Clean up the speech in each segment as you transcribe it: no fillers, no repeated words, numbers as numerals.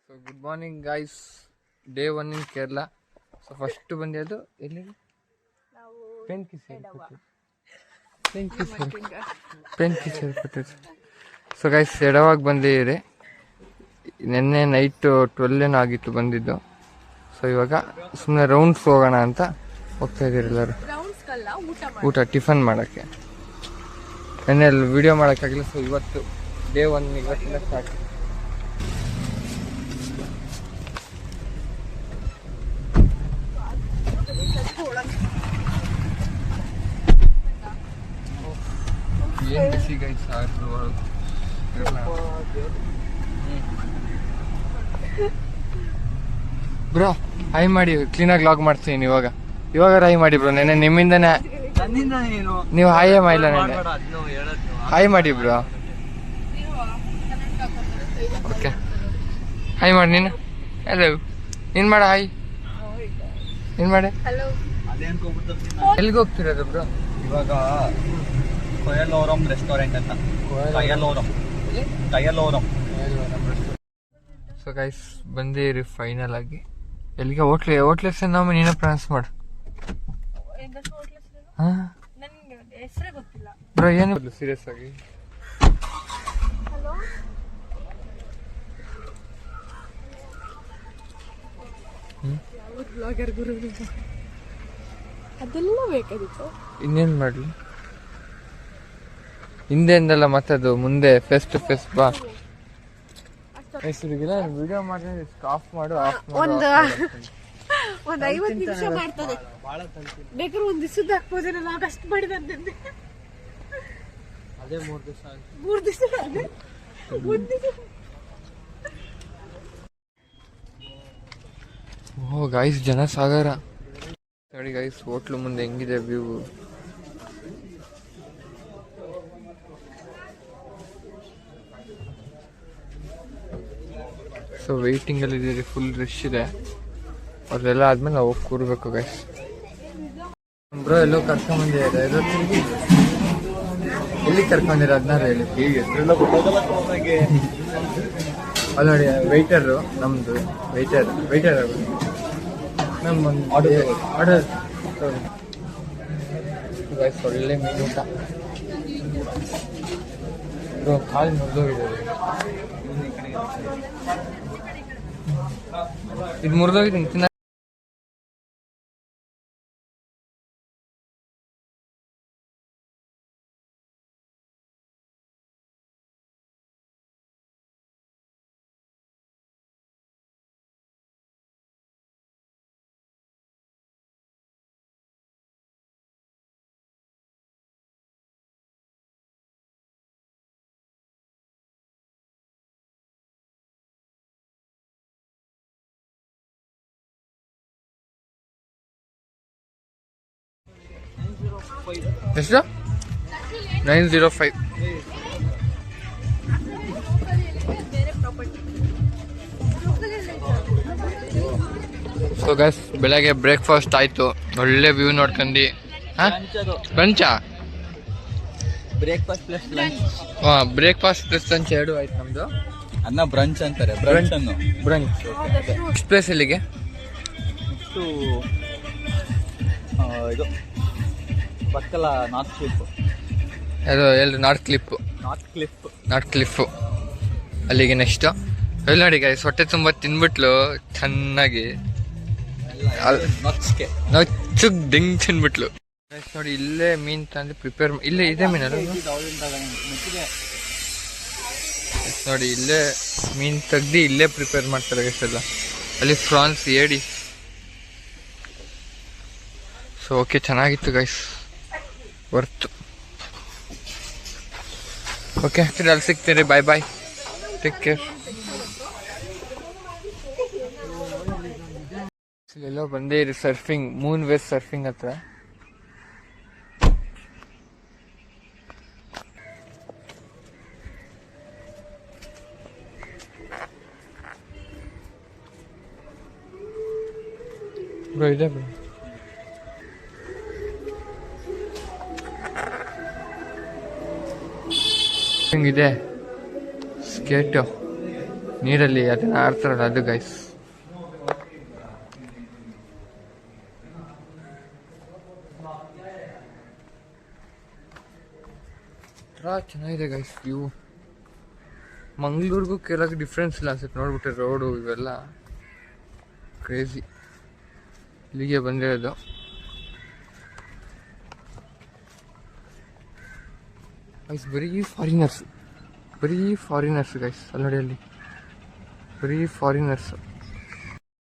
So good morning guys, day 1 ಇನ್ Kerala. So first ಬಂದಿದ್ದು ಎಲ್ಲಿ ಪೆನ್ಕಿ ಸೇರ್ಕೊಟ್ಟಿದ್ದು. So guys ಎಡವಾಗಿ ಬಂದಿದ್ದೀರಿ. ನಿನ್ನೆ ನೈಟು 12 ಏನೋ ಆಗಿತ್ತು ಬಂದಿದ್ದು. ಸೊ ಇವಾಗ ಸುಮ್ಮನೆ ರೌಂಡ್ಸ್ ಹೋಗೋಣ ಅಂತ ಹೋಗ್ತಾ ಇದ್ದೀರಿ ಎಲ್ಲರೂ. ಊಟ ಟಿಫನ್ ಮಾಡೋಕ್ಕೆ ನೆನ್ನೆ ವಿಡಿಯೋ ಮಾಡೋಕ್ಕಾಗಿಲ್ಲ. ಸೊ ಇವತ್ತು ಡೇ 1 ಇವತ್ತಿಂದ ಸ್ಟಾರ್ಟ್. ಏನ್ ಬಿಸಿ ಗೈಸ್ ಬ್ರೋ, ಹೈ ಮಾಡಿ ಕ್ಲೀನಾಗಿ ಲಾಗ್ ಮಾಡ್ತೀನಿ ಇವಾಗ ಹೈ ಮಾಡಿ ಬ್ರೋ. ನೆನ್ನೆ ನಿಮ್ಮಿಂದನೇ ನೀವು ಹಾಯೇ ಮಾಡಿಲ್ಲ. ನೆನ್ನೆ ಹಾಯ್ ಮಾಡಿ ಬ್ರೋ. ಓಕೆ, ಹೈ ಮಾಡಿ ನೀನು. ಹಲೋ, ನೀನು ಮಾಡ ಹಾಯ್. ನೀನು ಮಾಡೆ. ಎಲ್ಲಿಗೆ ಹೋಗ್ತಿರೋದು ಬ್ರೋ? ಇವಾಗ ಕೊಯಲೋರಂ ರೆಸ್ಟೋರೆಂಟ್ ಅಂತ. ಕಯಲೋರಂ. ಸೊ ಗೈಸ್ ಬಂದಿರಿ ಫೈನಲ್ ಆಗಿ. ಎಲ್ಲಿಗೆ? ಹೋಟ್ಲ್ ಹೆಸರು ನಾವು ನೀನ ಪ್ರೊನೌನ್ಸ್ ಮಾಡು ಬ್ರೋ. ಏನು ಸೀರಿಯಸ್ ಆಗಿ ಅದೆಲ್ಲ ಬೇಕಾಗಿತ್ತು. ಇನ್ನೇನು ಮಾಡಲಿ? ಹಿಂದೆಂದಲ್ಲ ಮತ್ತದು ಮುಂದೆ ಫೇಸ್ ಟು ಫೇಸ್ ಬಾ. ಹೆಸರಿಗಿಲ್ಲ ವಿಡಿಯೋ ಮಾಡಿದ್ರೆ ಆಫ್ ಮಾಡು. ಒಂದು 50 ನಿಮಿಷ ಮಾಡ್ತದೆ. ಬೇಕಾದ್ರೆ ಒಂದು ದಿವಸದ ಹಾಕ್ಬೋದೇನೋ. ನಾವು ಅಷ್ಟು ಮಾಡಿದಂತೆ ಅದೇ 3 ದಿವಸ ಓ ಗೈಸ್, ಜನ ಸಾಗರ ನೋಡಿ ಗೈಸ್. ಹೋಟ್ಲು ಮುಂದೆ ಹೆಂಗಿದೆ ವ್ಯೂ. ಸೊ ವೆಯ್ಟಿಂಗ್ ಅಲ್ಲಿ ಇದೀರಿ, ಫುಲ್ ರಶ್ ಇದೆ. ಅವ್ರೆಲ್ಲ ಆದ್ಮೇಲೆ ನಾವು ಹೋಗಿ ಕೂರ್ಬೇಕು ಗೈಸ್. ಬ್ರೋ ಎಲ್ಲೋ ಕರ್ಕೊಂಬಂದಿದ್ದಾರೆ. ಎಲ್ಲಿ ಕರ್ಕೊಂಡಿರ ಅದನ್ನ ಹೇಳಿ. ಅಲ್ಲಿ ನೋಡಿ ವೆಯ್ಟರು, ನಮ್ದು ವೆಯ್ಟರ್ ನಮ್ಮ ಆರ್ಡರ್ ಗೈಸ್. ಒಳ್ಳೆ ಮೀನು ಊಟ ಬ್ರೋ. ಕಾಲು ಮುರಿದೋಗಿದೆ. ಇದು ಮುರಿದೋಗಿದ್ದೀನಿ ತಿನ್ನ. ಎಷ್ಟು? 905. ಸೊ ಗೈಸ್ ಬೆಳಗ್ಗೆ ಬ್ರೇಕ್ಫಾಸ್ಟ್ ಆಯ್ತು. ಒಳ್ಳೆ ವ್ಯೂ ನೋಡ್ಕೊಂಡು ಬ್ರಂಚಾ breakfast plus lunch. Breakfast plus lunch ಎರಡು ಆಯ್ತು ನಮ್ದು. ಅನ್ನ ಬ್ರಂಚ್ ಅಂತಾರೆ. ಬ್ರಂಚ್ ಇಷ್ಟು ಪ್ಲೇಸ್ ಎಲ್ಲಿಗೆ? ಇದು ಪಕ್ಕಲ ನಾರ್ತ್ ಕ್ಲಿಫ್. ಅದು ಎಲ್ಲಿ? ನಾರ್ತ್ ಕ್ಲಿಫ್ ಅಲ್ಲಿಗೆ ನೆಕ್ಸ್ಟ್. ಎಲ್ಲಿ ನೋಡಿ ಗೈಸ್, ಹೊಟ್ಟೆ ತುಂಬ ತಿನ್ಬಿಟ್ಲು ಚೆನ್ನಾಗಿ. ನಚ್ಚುಗ್ ಡಿಂಗ್ ತಿನ್ಬಿಟ್ಲು ನೋಡಿ. ಇಲ್ಲೇ ಮೀನ್ ತಂದು ಪ್ರಿಪೇರ್, ಇಲ್ಲೇ ಇದೆ ಮೀನಲ್ಲ ನೋಡಿ. ಇಲ್ಲೇ ಮೀನ್ ತೆಗ್ದು ಇಲ್ಲೇ ಪ್ರಿಪೇರ್ ಮಾಡ್ತಾರೆ ಗೈಸ್ ಎಲ್ಲ. ಅಲ್ಲಿ ಫ್ರಾನ್ಸ್ ಏಡಿ. ಸೊ ಓಕೆ, ಚೆನ್ನಾಗಿತ್ತು ಗೈಸ್, ವರ್ತು. ಓಕೆ, ಅಲ್ಲಿ ಸಿಗ್ತೀರಿ. ಬಾಯ್ ಬಾಯ್, ಟೇಕ್ ಕೇರ್. ಎಲ್ಲೋ ಬಂದೇ ಇರಿ ಸರ್ಫಿಂಗ್, ಮೂನ್ ವೇಸ್ ಸರ್ಫಿಂಗ್ ಹತ್ರ. ಬ್ರೋ ಇದೆ ಬ್ರೋ. ಹಿಂಗಿದೆ ಸ್ಕೇಟು. ನೀರಲ್ಲಿ ಅದನ್ನ ಆಡ್ತಾರಲ್ಲ ಅದು ಗೈಸ್. ಚೆನ್ನಾಗಿದೆ ಗೈಸ್ ವ್ಯೂ. ಮಂಗಳೂರಿಗೂ ಕೇರಳಕ್ಕೆ ಡಿಫ್ರೆನ್ಸ್ ಇಲ್ಲ ಅನ್ಸುತ್ತೆ ನೋಡ್ಬಿಟ್ಟೆ, ರೋಡು ಇವೆಲ್ಲ ಕ್ರೇಜಿ. ಇಲ್ಲಿಗೆ ಬಂದಿರೋದು. ಗೈಸ್ ಬರೀ ಫಾರಿನರ್ಸ್ ಗೈಸ್. ಅಲ್ಲಿ ನೋಡಿ ಅಲ್ಲಿ ಬರೀ ಫಾರಿನರ್ಸ್.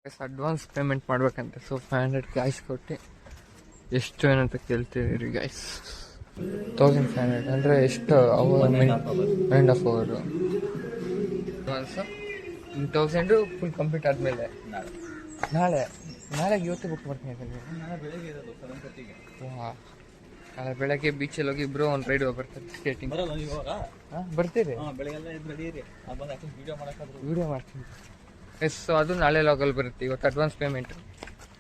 ಗೈಸ್ ಅಡ್ವಾನ್ಸ್ ಪೇಮೆಂಟ್ ಮಾಡ್ಬೇಕಂತೆ. ಸೊ 500 ಕ್ಯಾಶ್ ಕೊಟ್ಟು ಎಷ್ಟು ಏನಂತ ಕೇಳ್ತೀವಿ ಗೈಸ್. 1500 ಅಂದರೆ ಎಷ್ಟು hour? 1.5 hour advance. 1000 full complete ಆದಮೇಲೆ ನಾಳೆಗೆ ಇವತ್ತು ಬುಕ್ ಮಾಡ್ತೀನಿ. ನಾಳೆ ಬೆಳಗ್ಗೆ ಇರೋದು 7:30ಗೆ. ನಾಳೆ ಬೆಳಗ್ಗೆ ಬೀಚಲ್ಲಿ ಹೋಗಿ ಇಬ್ರು ಒಂದು ರೈಡ್ ಬರ್ತಾರೆ ಸ್ಕೇಟಿಂಗ್. ಬರಲ್ಲ ನೀವು ಇವಾಗ? ಬರ್ತೀರಿ? ಬೆಳಗ್ಗೆಲ್ಲ ಎದ್ದು ರೆಡಿ ಇರಿ. ಬಂದು ಯಾಕೆ ವಿಡಿಯೋ ಮಾಡ್ತೀನಿ. ಎಸ್, ಸೊ ಅದು ನಾಳೆ ಲಾಗಲ್ಲಿ ಬರುತ್ತೆ. ಇವತ್ತು ಅಡ್ವಾನ್ಸ್ ಪೇಮೆಂಟ್,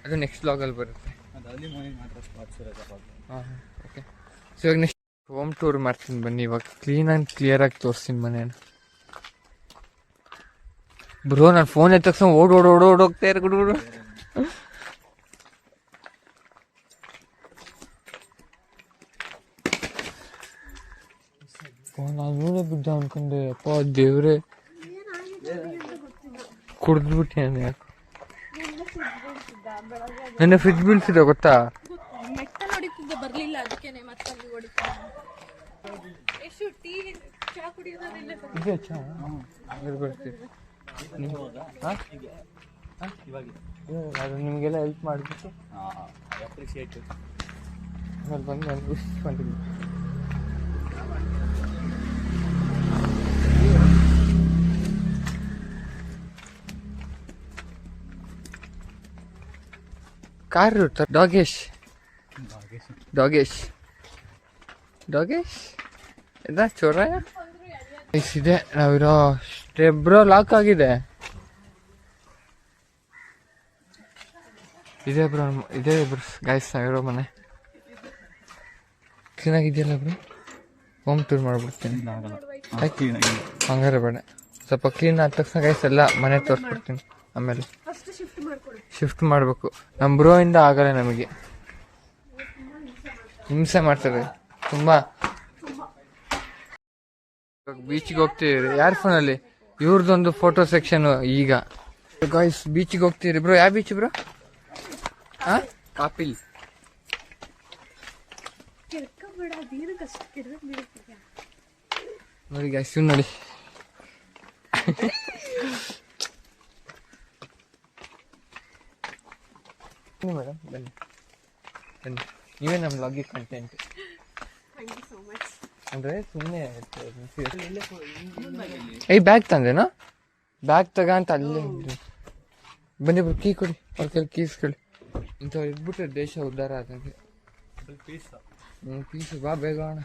ಅದು ನೆಕ್ಸ್ಟ್ ಲಾಗಲ್ಲಿ ಬರುತ್ತೆ. ಅದು ಅಲ್ಲಿ ಮಾರ್ನಿಂಗ್ ಮಾತ್ರ ಸ್ಪಾಟ್ಸ್ ಇರೋದು. ಹಾಂ ಓಕೆ. ಸೊ ಇವಾಗ ನೆಕ್ಸ್ಟ್ ಹೋಮ್ ಟೂರ್ ಮಾಡ್ತೀನಿ ಬನ್ನಿ. ಇವಾಗ ಕ್ಲೀನ್ ಆ್ಯಂಡ್ ಕ್ಲಿಯರಾಗಿ ತೋರಿಸ್ತೀನಿ ಮನೇನ. ಬ್ರೋ ನಾನು ಫೋನ್ ಎತ್ತ ತಕ್ಷಣ ಓಡೋಗ್ತಾ ಇರೋ ಹುಡುಗರು. ನಾನು ಇವನೇ ಬಿದ್ದ ಅನ್ಕೊಂಡೆ. ಅಪ್ಪ ದೇವ್ರೆ, ಕುಡ್ದ್ಬಿಟ್ಟೆ ಯಾಕೆ. ನನ್ನ ಫ್ರಿಜ್ ಬೀಳ್ಸಿದೆ ಗೊತ್ತಾ? ಮೆಟ್ಟಲ್ ಹೊಡಿತಿದ್ದೆ, ಬರ್ಲಿಲ್ಲ ಅದಕ್ಕೇನೆ ಮತ್ತೆ ಅಲ್ಲಿ ಹೊಡಿತಾ. ಎಷ್ಟು ಟೀ ಚಾ ಕುಡಿಯೋದಿಲ್ಲ. ಇದೆ ಚಾ ಬರ್ತೀವಿ. ಅದು ನಿಮಗೆಲ್ಲ ಹೆಲ್ಪ್ ಮಾಡಿಬಿಟ್ಟು ಅಪ್ರಿಷಿಯೇಟ್ ಆಮೇಲೆ ಬಂದು ನಾನು ವಿಶ್ ಮಾಡಿದ್ವಿ. ಕಾರ್ ಇರ್ತಾರೆ. ಡಾಗೇಶ್ ಇದ ಚೋರ ಇದೆ. ನಾವಿರೋ ಸ್ಟೆಬ್ರೋ ಲಾಕ್ ಆಗಿದೆ. ಇದೇ ಬ್ರೋ ಗೈಸ್ ನಾವಿರೋ ಮನೆ. ಕ್ಲೀನಾಗಿದೆಯಲ್ಲ ಬ್ರೋ? ಹೋಮ್ ಟೂರ್ ಮಾಡ್ಬಿಡ್ತೀನಿ. ಹಂಗಾರೆ ಬೇಡ, ಸ್ವಲ್ಪ ಕ್ಲೀನ್ ಆದ ತಕ್ಷಣ ಗೈಸ್ ಎಲ್ಲ ಮನೆ ತೋರಿಸ್ಬಿಡ್ತೀನಿ. ಆಮೇಲೆ ಶಿಫ್ಟ್ ಮಾಡಬೇಕು. ನಮ್ಮ ಬ್ರೋ ಇಂದ ಆಗಲ್ಲ ನಮಗೆ, ಹಿಂಸೆ ಮಾಡ್ತಾರೆ ತುಂಬ. ಬೀಚಿಗೆ ಹೋಗ್ತಿದ್ದೀರಿ ಯಾರ ಫೋನಲ್ಲಿ? ಇವ್ರದ್ದೊಂದು ಫೋಟೋ ಸೆಕ್ಷನ್. ಈಗ ಗಾಯ್ಸ್ ಬೀಚಿಗೆ ಹೋಗ್ತಿದ್ದೀರಿ ಬ್ರೋ. ಯಾವ ಬೀಚ್ ಬ್ರೋ? ಕಾಪಿಲ್. ನೋಡಿ ಗಾಯ್ಸ್ ಇವ್ ನೋಡಿ. ಮೇಡಮ್ ಬನ್ನಿ ನೀವೇ ನಮ್ಮ ಲಾಗಿಗೆ ಕಂಟೆಂಟ್. ಅಂದರೆ ಸುಮ್ಮನೆ ಬ್ಯಾಗ್ ತಂದೇನಾ? ಬ್ಯಾಗ್ ತಗಂತ ಅಲ್ಲೇ ಬನ್ನಿ ಬ್ರೋ. ಕೀ ಕೊಡಿ ಅವ್ರ ಕೈಲಿ, ಕೀಸ್ ಕೊಡಿ. ಇಂಥವ್ರು ಇದ್ಬಿಟ್ರೆ ದೇಶ ಉದ್ಧಾರ ಆದಂಗೆ. ಪೀಸು ಬಾ ಬೇಗ ಅಣ್ಣ,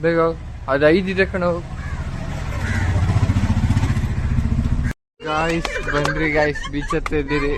ಬೇಗ. ಅದು 5 ಇದೆ ಕಣ. ಗಾಯ್ಸ್ ಬನ್ರಿ ಗಾಯ್ಸ್, ಬೀಚ್ ಹತ್ರ ಇದ್ದೀರಿ.